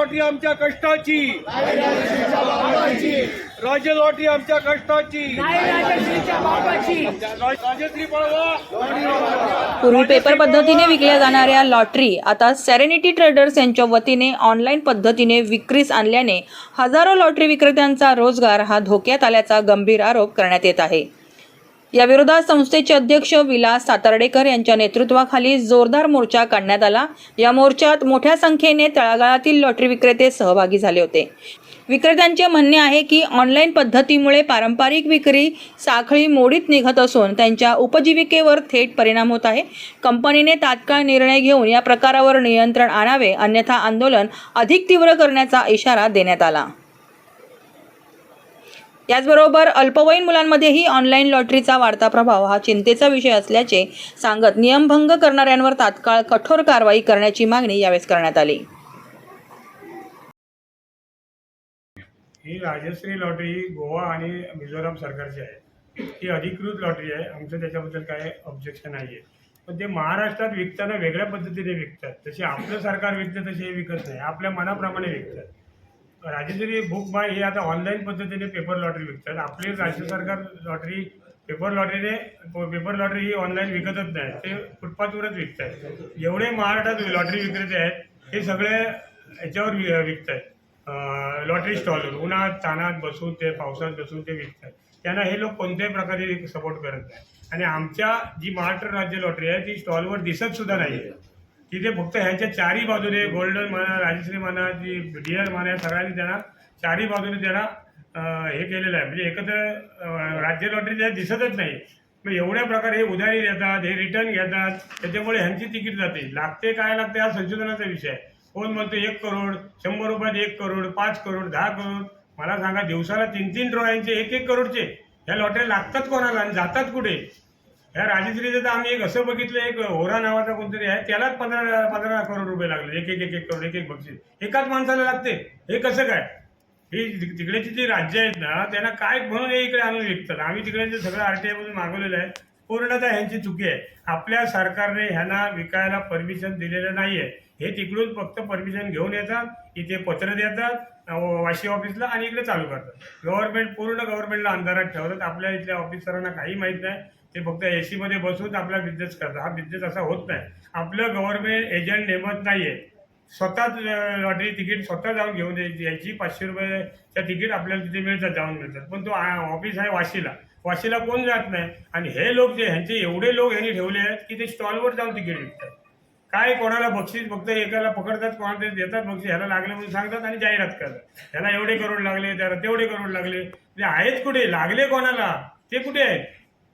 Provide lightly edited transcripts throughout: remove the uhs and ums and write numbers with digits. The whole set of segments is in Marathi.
लॉटरी आमच्या कष्टाची, राज्य लॉटरी आमच्या कष्टाची, राजश्री पळवा। पूर्वी पेपर पद्धतीने विकल्या जाणाऱ्या लॉटरी आता सेरेनिटी ट्रेडर्स यांच्या वतीने ऑनलाईन पद्धतीने विक्रीस आणल्याने हजारो लॉटरी विक्रेत्यांचा रोजगार हा धोक्यात आल्याचा गंभीर आरोप करण्यात येत आहे। या विरोधात संस्थेचे अध्यक्ष विलास सातार्डेकर यांच्या नेतृत्वाखाली जोरदार मोर्चा काढण्यात आला। या मोर्चात मोठ्या संख्येने तळागाळातील लॉटरी विक्रेते सहभागी झाले होते। विक्रेत्यांचे म्हणणे आहे की ऑनलाईन पद्धतीमुळे पारंपरिक विक्री साखळी मोडीत निघत असून त्यांच्या उपजीविकेवर थेट परिणाम होत आहे। कंपनीने तात्काळ निर्णय घेऊन या प्रकारावर नियंत्रण आणावे, अन्यथा आंदोलन अधिक तीव्र करण्याचा इशारा देण्यात आला। याचबरोबर अल्पवयीन मुलांमध्येही ऑनलाईन लॉटरीचा वाढता प्रभाव हा चिंतेचा विषय असल्याचे सांगत नियमभंग करणाऱ्यांवर तात्काळ कठोर कारवाई करण्याची मागणी यावेळी करण्यात आली। ही राजश्री लॉटरी गोवा आणि मिझोराम सरकारची आहे। ही अधिकृत लॉटरी आहे। आमचं त्याच्याबद्दल काय ऑब्जेक्शन नाही आहे, पण ते महाराष्ट्रात विकताना वेगळ्या पद्धतीने विकतात। जसे आपलं सरकार विकतं तसे हे विकत नाही, आपल्या मनाप्रमाणे विकतात। राजश्री बुक बाय हे आता ऑनलाईन पद्धतीने पेपर लॉटरी विकतात। आपले राज्य सरकार लॉटरी पेपर लॉटरी ही ऑनलाईन विकतच नाही, ते फुटपाथवरच विकतात। एवढे महाराष्ट्रात लॉटरी विक्रेते आहेत हे सगळे याच्यावर विकत आहेत, लॉटरी स्टॉलवर उन्हात तानात बसून ते पावसात बसून ते विकतात। त्यांना हे लोक कोणत्याही प्रकारे सपोर्ट करत नाही। आणि आमच्या जी महाराष्ट्र राज्य लॉटरी आहे ती स्टॉलवर दिसत सुद्धा नाही आहे। तिथे फक्त ह्यांच्या चारही बाजूने गोल्डन म्हणा, राजश्री म्हणा, जी डिअर म्हणा, सगळ्यांनी त्यांना चारही बाजूने त्यांना हे केलेलं आहे। म्हणजे एकत्र राज्य लॉटरी दिसतच नाही। मग एवढ्या प्रकारे हे उधारी देतात, हे रिटर्न घेतात, त्याच्यामुळे ह्यांची तिकीट जाते। लागते काय लागते हा संशोधनाचा विषय आहे। कोण म्हणतो 1 करोड, 100 रुपयात 1 करोड, 5 करोड, 10 करोड। मला सांगा, दिवसाला 3-3 ड्रॉयांचे 1-1 करोडचे ह्या लॉटरी लागतात कोणाला आणि जातात कुठे? ह्या राजश्रीचं तर आम्ही एक असं बघितलं, एक होरा नावाचा कोणतरी आहे, त्यालाच 15 करोड रुपये लागले। 1-1 करोड, 1-1 बक्षीस एकाच माणसाला लागते। हे कसं काय? ही तिकडेची जी राज्य आहेत ना, त्यांना काय म्हणून हे इकडे आणून विकतात। आम्ही तिकडे सगळं RTI मधून मागवलेलं आहे। पूर्णतः ह्यांची चुकी आहे। आपल्या सरकारने ह्यांना विकायला परमिशन दिलेलं नाहीये। हे तिकडून फक्त परमिशन घेऊन येतात, इथे पत्र देतात वाशी ऑफिसला आणि इकडे चालू करतात। पूर्ण गव्हर्नमेंटला अंधारात ठेवतात। आपल्या इथल्या ऑफिसरांना काही माहीत नाही, ते फक्त AC मध्ये बसून आपला बिझनेस करतात। हा बिझनेस असा होत नाही। आपलं गव्हर्नमेंट एजंट नेमत नाहीये, स्वतःच लॉटरी तिकीट स्वतः जाऊन घेऊन यायची। 500 रुपयाच्या तिकीट आपल्याला तिथे जाऊन मिळतात, पण तो ऑफिस आहे वाशीला कोण जात नाही। आणि हे लोक जे ह्यांचे एवढे लोक ह्यांनी ठेवले आहेत की ते स्टॉलवर जाऊन तिकीट विकतात। काय कोणाला बक्षीस फक्त एकाला पकडतात, कोणाला देतात बक्षीस, ह्याला लागले म्हणून सांगतात आणि जाहिरात करतात। ह्याला एवढे करोड लागले, त्याला तेवढे करोड लागले। म्हणजे आहेत कुठे? लागले कोणाला? ते कुठे आहेत?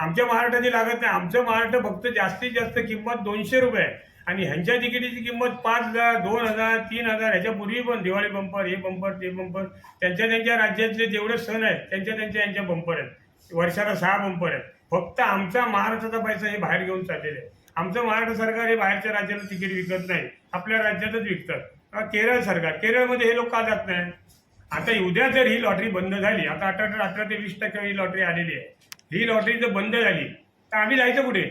आमच्या महाराष्ट्राची लागत नाही। आमचं महाराष्ट्र फक्त जास्तीत जास्त किंमत 200 रुपये आहे आणि ह्यांच्या तिकिटीची किंमत 5,000, 2,000, 3,000। ह्याच्यापूर्वी पण दिवाळी बंपर, हे बंपर, ते बंपर, त्यांच्या राज्यातले जेवढे सण आहेत यांच्या बंपर आहेत। वर्षाला 6 बंपर आहेत। फक्त आमचा महाराष्ट्राचा पैसा हे बाहेर घेऊन चाललेले आहे। आमचं महाराष्ट्र सरकार हे बाहेरच्या राज्याला तिकीट विकत नाही, आपल्या राज्यातच विकतात। केरळ सरकार, केरळमध्ये हे लोक का जात नाही? आता उद्या जर ही लॉटरी बंद झाली, आता 18 ते 20% ही लॉटरी आलेली आहे, ही लॉटरी जर बंद झाली तर आम्ही जायचं कुठे?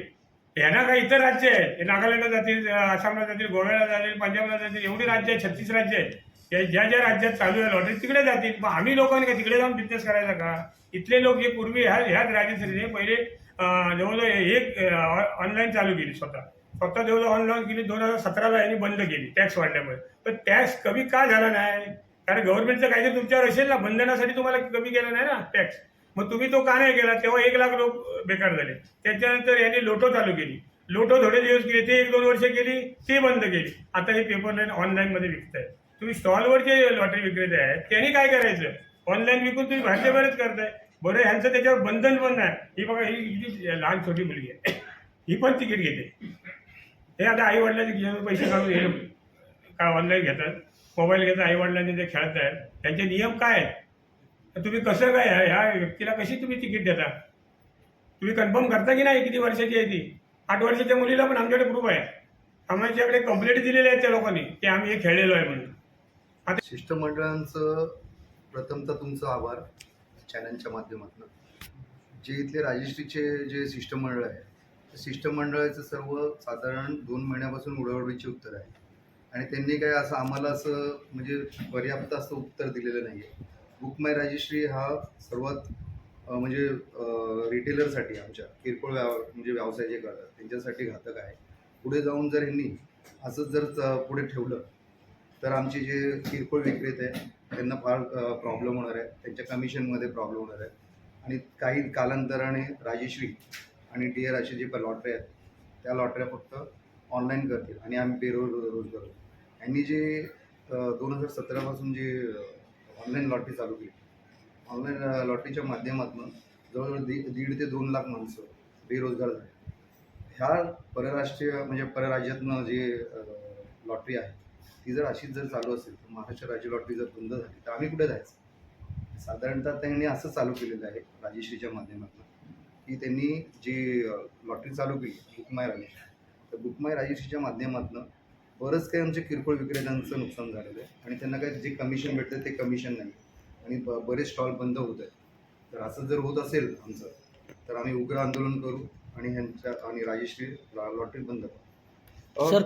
ह्यांना काही इतर राज्य आहेत, हे नागालँडला जातील, आसामला जातील, गोव्याला जातील, पंजाबला जातील, एवढी राज्य आहेत, 36 राज्य आहेत। ज्या राज्यात चालू आहे लॉटरी तिकडे जातील। मग आम्ही लोकांनी का तिकडे जाऊन बिझनेस करायचा का? इथले लोक हे पूर्वी ह्याच राजश्रीने पहिले जवळजवळ एक ऑनलाईन चालू केली, स्वतः जवळजवळ ऑनलाईन केली। 2017ला यांनी बंद केली टॅक्स वाढल्यामुळे। पण टॅक्स कमी का झाला नाही? कारण गव्हर्नमेंटचं काहीतरी तुमच्यावर असेल ना, बंधनासाठी तुम्हाला कमी केला नाही ना टॅक्स। मग तुम्ही तो का नाही केला? तेव्हा 1 लाख लोक बेकार झाले। त्याच्यानंतर यांनी लोटो चालू केली, लोटो थोडे दिवस केले, ते 1-2 वर्ष केली, ते बंद केली। आता हे पेपर ऑनलाईन मध्ये विकताय। तुम्ही स्टॉलवर जे लॉटरी विक्रेते आहेत त्यांनी काय करायचं? ऑनलाईन विकून तुम्ही बाहेरच्या बरेच करताय। बरं, ह्यांचं त्याच्यावर बंधन पण नाही। ही बघा, ही लहान छोटी मुलगी आहे, ही पण तिकीट घेते। हे आता आई वडिलांचे पैसे काढून हे काय ऑनलाईन घेतात, मोबाईल घेतात, आई वडिलांनी ते खेळत आहेत। त्यांचे नियम काय आहेत? तुम्ही कसं काय ह्या व्यक्तीला कशी तुम्ही तिकीट देता? तुम्ही कन्फर्म करता की नाही किती वर्षाची आहे ती? 8 वर्षाच्या मुलीला पण आमच्याकडे प्रूफ आहे, आमच्याकडे कंप्लेंट दिलेले आहेत त्या लोकांनी की आम्ही हे खेळलेलो आहे म्हणून। आता शिष्टमंडळांचं प्रथमतः तुमचं आभार चॅनलच्या माध्यमातून। जे इथले राजश्रीचे जे शिष्टमंडळ आहे, शिष्टमंडळाचं सर्व साधारण 2 महिन्यापासून उडवडीची उत्तर आहे आणि त्यांनी काय असं आम्हाला असं म्हणजे पर्याप्त असं उत्तर दिलेलं नाही आहे. बुक माय रजिस्ट्री हा सर्वात म्हणजे रिटेलरसाठी आमच्या किरकोळ म्हणजे व्यवसाय जे करतात त्यांच्यासाठी घातक आहे. पुढे जाऊन जर ह्यांनी असंच जर पुढे ठेवलं तर आमचे जे किरकोळ विक्रेते आहे त्यांना फार प्रॉब्लेम होणार आहे, त्यांच्या कमिशनमध्ये प्रॉब्लेम होणार आहे. आणि काही कालांतराने राजश्री आणि DR असे जे लॉटऱ्या आहेत त्या लॉटऱ्या फक्त ऑनलाईन करतील आणि आम्ही बेरोजगार होतो. यांनी जे 2017पासून जे ऑनलाईन लॉटरी चालू केली, ऑनलाईन लॉटरीच्या माध्यमातून जवळजवळ 1.5 ते 2 लाख माणसं बेरोजगार झाले. ह्या परराष्ट्रीय म्हणजे परराज्यातनं जे लॉटरी आहे ती जर अशीच जर चालू असेल तर महाराष्ट्र राज्य लॉटरी जर बंद झाली तर आम्ही कुठे जायचं. साधारणतः त्यांनी असं चालू केलेलं आहे राजश्रीच्या माध्यमातून की त्यांनी जी लॉटरी चालू केली बुक माय राजश्री, तर बुक माय राजश्रीच्या माध्यमातून बरंच काही आमच्या किरकोळ विक्रेत्यांचं नुकसान झालेलं आहे आणि त्यांना काय जे कमिशन भेटतं ते कमिशन नाही आणि बरेच स्टॉल बंद होत आहेत. तर असं जर होत असेल आमचं तर आम्ही उग्र आंदोलन करू आणि ह्यांच्या आणि राजश्री लॉटरी बंद करू. सर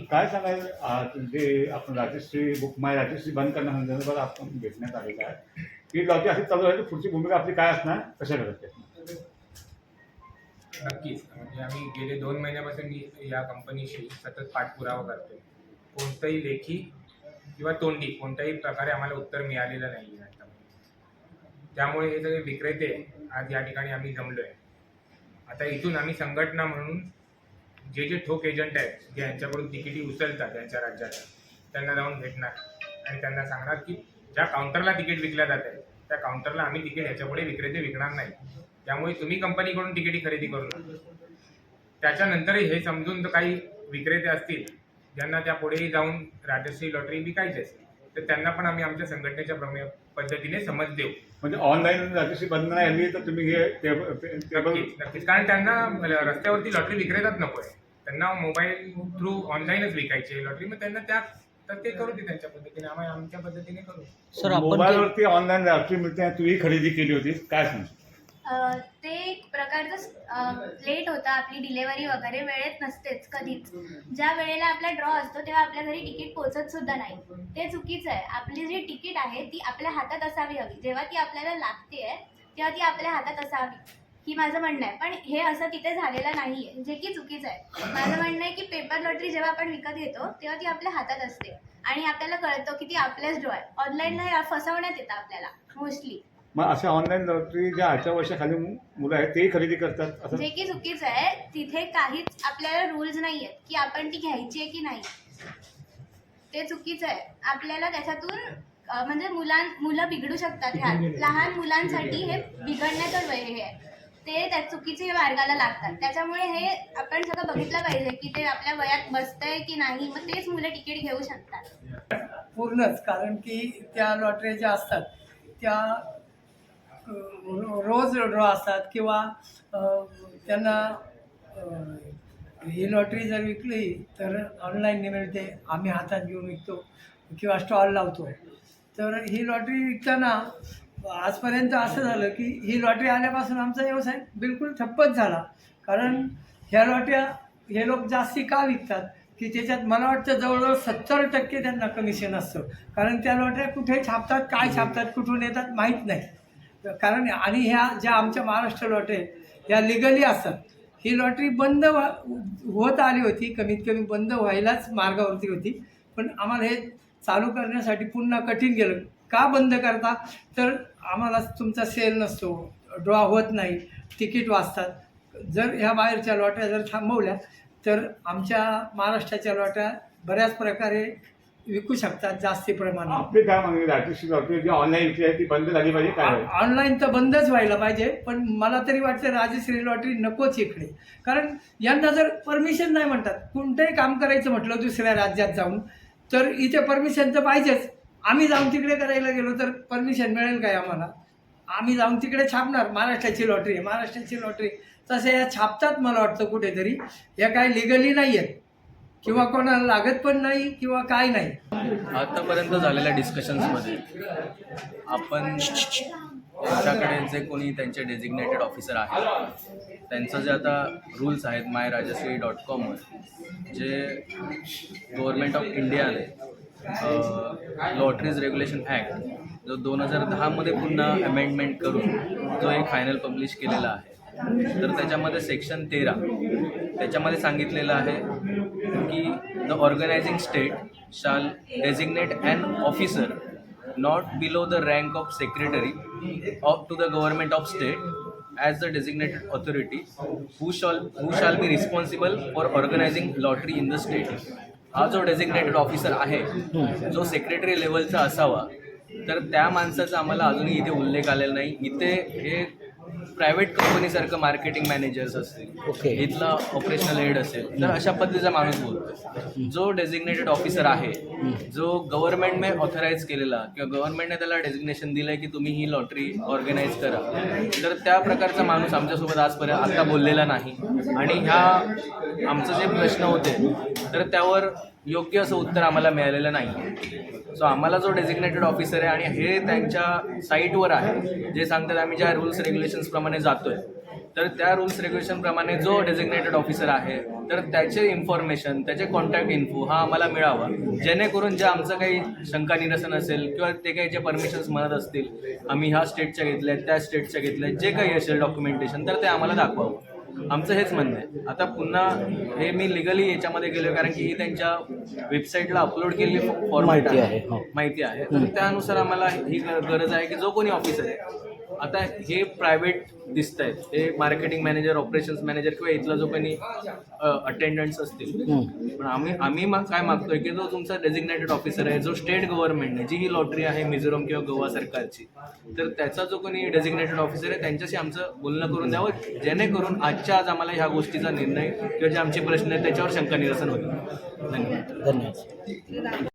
काय सांगाल जे आपण राजश्री बुक माय राजश्री बंद करण्यासंदर्भात आपण भेटण्यात आलेलं आहे की लॉटरी अशी चालू आहे, पुढची भूमिका आपली काय असणार, कशा करते? नक्कीच. म्हणजे आम्ही गेले 2 महिन्यापासून या कंपनीशी सतत पाठपुरावा करतोय. कोणतंही लेखी किंवा तोंडी कोणत्याही प्रकारे आम्हाला उत्तर मिळालेलं नाही आहे. त्यामुळे हे सगळे विक्रेते आज या ठिकाणी आम्ही जमलोय. आता इथून आम्ही संघटना म्हणून जे ठोक एजंट आहेत जे यांच्याकडून तिकिटी उचलतात यांच्या राज्यात त्यांना जाऊन भेटणार आणि त्यांना सांगणार की ज्या काउंटरला तिकीट विकल्या जात आहे त्या काउंटरला आम्ही तिकीट ह्याच्यापुढे विक्रेते विकणार नाही. त्यामुळे तुम्ही कंपनीकडून तिकिटी खरेदी करू नका. त्याच्यानंतरही हे समजून तर काही विक्रेते असतील ज्यांना त्यापुढेही जाऊन राजश्री लॉटरी विकायची असेल तर त्यांना पण आम्ही आमच्या संघटनेच्या पद्धतीने समज देऊ. म्हणजे ऑनलाईन राजश्री बंद नाही आली तर तुम्ही हे नक्कीच. कारण त्यांना रस्त्यावरती लॉटरी विक्रेताच नको आहे, त्यांना मोबाईल थ्रू ऑनलाईनच विकायची लॉटरी. मग त्यांना तर ते करू दे त्यांच्या पद्धतीने, आम्ही आमच्या पद्धतीने करू. सर मोबाईलवरती ऑनलाईन लॉटरी मिळते, तुम्ही खरेदी केली होती, काय सांगू? ते एक प्रकारचं लेट होतं, आपली डिलेवरी वगैरे वेळेत नसतेच कधीच. ज्या वेळेला आपला ड्रॉ असतो तेव्हा आपल्या घरी तिकीट पोहोचत सुद्धा नाही. ते चुकीचं आहे. आपली जी तिकीट आहे ती आपल्या हातात असावी हवी. जेव्हा ती आपल्याला लागते आहे तेव्हा ती आपल्या हातात असावी ही माझं म्हणणं आहे. पण हे असं तिथे झालेलं नाही आहे, जे की चुकीचं आहे. माझं म्हणणं आहे की पेपर लॉटरी जेव्हा आपण विकत घेतो तेव्हा ती आपल्या हातात असते आणि आपल्याला कळतं की ती आपल्याच ड्रॉ आहे. ऑनलाईनला फसवण्यात येतं आपल्याला मोस्टली. मग अशा ऑनलाईन लॉटरी ज्या 18 वर्षाखाली मुलं आहेत तेही खरेदी करतात असं? जे की चुकीचं आहे. तिथे काहीच आपल्याला रूल्स नाही आहेत की आपण ती घ्यायची आहे की नाही. ते चुकीचं आहे. आपल्याला त्याच्यातून म्हणजे मुलं बिघडू शकतात. ह्या लहान मुलांसाठी हे बिघडण्याचं वय हे आहे. ते त्या चुकीचे मार्गाला लागतात. त्याच्यामुळे हे आपण सगळं बघितलं पाहिजे की ते आपल्या वयात बसतंय की नाही. मग तेच मुलं तिकीट घेऊ शकतात पूर्णच. कारण की त्या लॉटऱ्या ज्या असतात त्या रोज ड्रॉ असतात किंवा त्यांना ही लॉटरी जर विकली तर ऑनलाईन मिळते, आम्ही हातात घेऊन विकतो किंवा स्टॉल लावतो. तर ही लॉटरी विकताना आजपर्यंत असं झालं की ही लॉटरी आल्यापासून आमचा व्यवसाय बिलकुल ठप्पच झाला. कारण ह्या लॉटऱ्या हे लोक जास्ती का विकतात की त्याच्यात मला वाटतं जवळजवळ 70% त्यांना कमिशन असतं. कारण त्या लॉटऱ्या कुठे छापतात, काय छापतात, कुठून येतात माहीत नाही. कारण आणि ह्या ज्या आमच्या महाराष्ट्र लॉटरी ह्या लिगली असतात. ही लॉटरी बंद होत आली होती, कमीत कमी बंद व्हायलाच मार्गावरती होती. पण आम्हाला हे चालू करण्यासाठी पुन्हा कठीण गेलं. का बंद करता तर आम्हाला तुमचा सेल नसतो, ड्रॉ होत नाही, तिकीट वाचतात. जर ह्या बाहेरच्या लॉटऱ्या जर थांबवल्या तर आमच्या महाराष्ट्राच्या लॉटऱ्या बऱ्याच प्रकारे विकू शकतात जास्ती प्रमाणात. आपली काय मागणी राजश्री लॉटरी जी ऑनलाईन विकली आहे ती बंद झाली पाहिजे काय? ऑनलाईन तर बंदच व्हायला पाहिजे. पण मला तरी वाटतं राजश्री लॉटरी नकोच इकडे. कारण यांना जर परमिशन नाही म्हणतात, कोणतंही काम करायचं म्हटलं दुसऱ्या राज्यात जाऊन तर इथे परमिशन तर पाहिजेच. आम्ही जाऊन तिकडे करायला गेलो तर परमिशन मिळेल काय आम्हाला? आम्ही जाऊन तिकडे छापणार महाराष्ट्राची लॉटरी आहे, महाराष्ट्राची लॉटरी. तसे या छापतात मला वाटतं कुठेतरी. या काय लिगली नाही आहेत किंवा कोणाला लागत पण नाही किंवा काय नाही. आतापर्यंत झालेल्या डिस्कशन्समध्ये आपण त्यांच्याकडे जे कोणी त्यांचे डेजिग्नेटेड ऑफिसर आहेत त्यांचं जे आता रूल्स आहेत myRajashree.com जे गव्हर्मेंट ऑफ इंडियाने लॉटरीज रेग्युलेशन ॲक्ट जो 2010मध्ये पुन्हा अमेंडमेंट करून जो एक फायनल पब्लिश केलेला आहे, तर त्याच्यामध्ये सेक्शन 13 त्याच्यामध्ये सांगितलेलं आहे की the organizing state shall designate an officer not below the rank of secretary to the government of state as the designated authority who shall be responsible for organizing lottery in the state. हा जो डेझिग्नेटेड ऑफिसर आहे जो सेक्रेटरी लेवलचा असावा, तर त्या माणसाचा आम्हाला अजूनही इथे उल्लेख आलेला नाही. इथे हे प्रायव्हेट कंपनीसारखं मार्केटिंग मॅनेजर्स असतील, इथला ऑपरेशनल हेड असेल, तर अशा पद्धतीचा माणूस बोलतो. जो डेझिग्नेटेड ऑफिसर आहे, जो गव्हर्नमेंटने ऑथराईज केलेला किंवा गव्हर्नमेंटने त्याला डेझिग्नेशन दिलं आहे की तुम्ही ही लॉटरी ऑर्गनाईज करा, तर त्या प्रकारचा माणूस आमच्यासोबत आजपर्यंत आता बोललेला नाही. आणि ह्या आमचं जे प्रश्न होते तर त्यावर योग्य असं उत्तर आम्हाला मिळालेलं नाही. सो आम्हाला जो डेझिग्नेटेड ऑफिसर आहे आणि हे त्यांच्या साईटवर आहे जे सांगतात आम्ही ज्या रूल्स रेग्युलेशन्सप्रमाणे जातो आहे, तर त्या रूल्स रेग्युलेशनप्रमाणे जो डेझिग्नेटेड ऑफिसर आहे तर त्याचे इन्फॉर्मेशन, त्याचे कॉन्टॅक्ट इन्फो हा आम्हाला मिळावा, जेणेकरून जे आमचं काही शंका निरसन असेल किंवा ते काही जे परमिशन्स म्हणत असतील आम्ही ह्या स्टेटच्या घेतल्या आहेत, त्या स्टेटच्या घेतल्या आहेत, जे काही असेल डॉक्युमेंटेशन तर ते आम्हाला दाखवावं. आमचं हेच म्हणणं आहे. आता पुन्हा हे मी लिगली याच्यामध्ये गेलो कारण की ही त्यांच्या वेबसाईटला अपलोड केलेली फॉर्मॅट माहिती आहे, तर त्यानुसार आम्हाला ही गरज आहे की जो कोणी ऑफिसर आहे, आता हे प्रायव्हेट दिसत आहेत, हे मार्केटिंग मॅनेजर, ऑपरेशन्स मॅनेजर किंवा इथला जो कोणी अटेंडंट्स असतील, पण आम्ही काय मागतोय की जो तुमचा डेझिग्नेटेड ऑफिसर आहे, जो स्टेट गव्हर्नमेंटने जी ही लॉटरी आहे मिझोरम किंवा गोवा सरकारची, तर त्याचा जो कोणी डेझिग्नेटेड ऑफिसर आहे त्यांच्याशी आमचं बोलणं करून द्यावं, जेणेकरून आजच्या आज आम्हाला ह्या गोष्टीचा निर्णय किंवा जे आमचे प्रश्न आहेत त्याच्यावर शंका निरसन होईल. धन्यवाद.